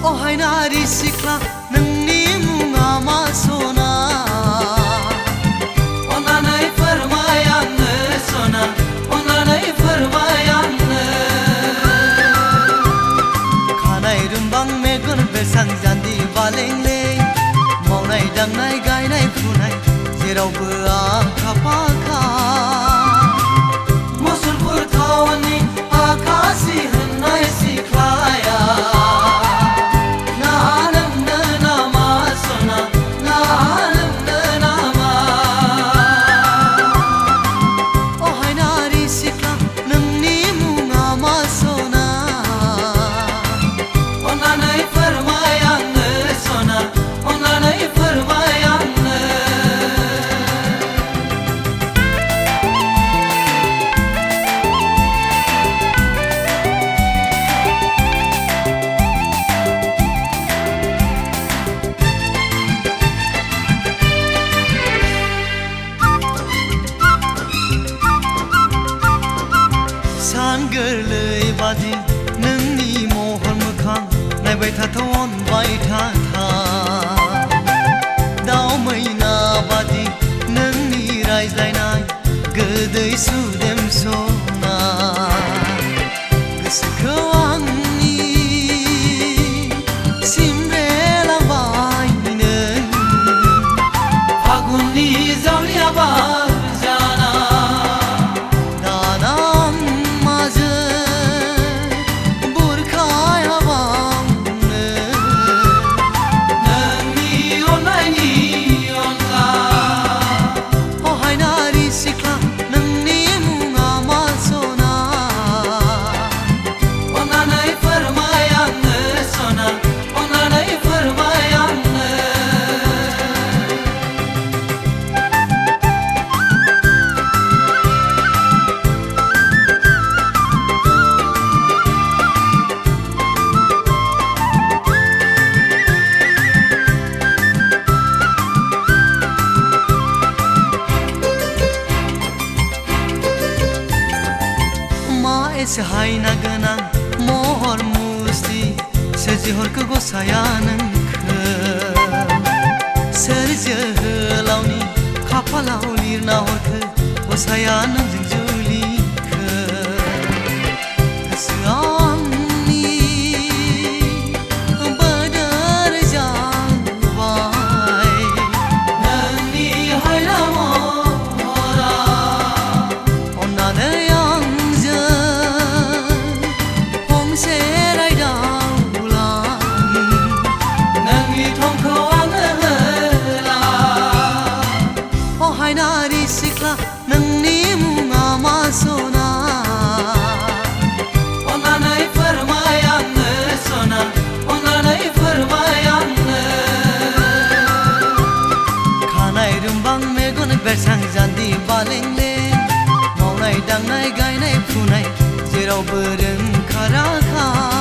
Ohai nari sikla nengni munga masona Onanai farmayan sona Onanai farmayan Khanai rumbang megon bersang jandi balengle Maunai dangnai gainai funai jerawbo akha pakha Musulpur thawani akasi hannai siklaya सान गोरलै बादि नोंनि महर मोखां नायबाय थाथाव अनबाय थाथा दाउ मैना बादि नोंनि रायज्लायनाय गोदै सुदेम सना गोसोखौ आंनि सिमब्रेलाबाय नों फागुननि जावलिया बार Sehaina genang mohor musti sejihorku gosaya nengkho serjoholauni khapalau lirna horkho gosaya nongjों जुलिखो गोसोआंनि बोदोर जाबाय नोंनि हायना महरा अन्नानै nari sikla nengni munga masona Onanai farmayan sona Onanai farmayan Khanai rumbang megon bersang jandi balengle Maunai dangnai gainai funai jerawbo रोंखा राखा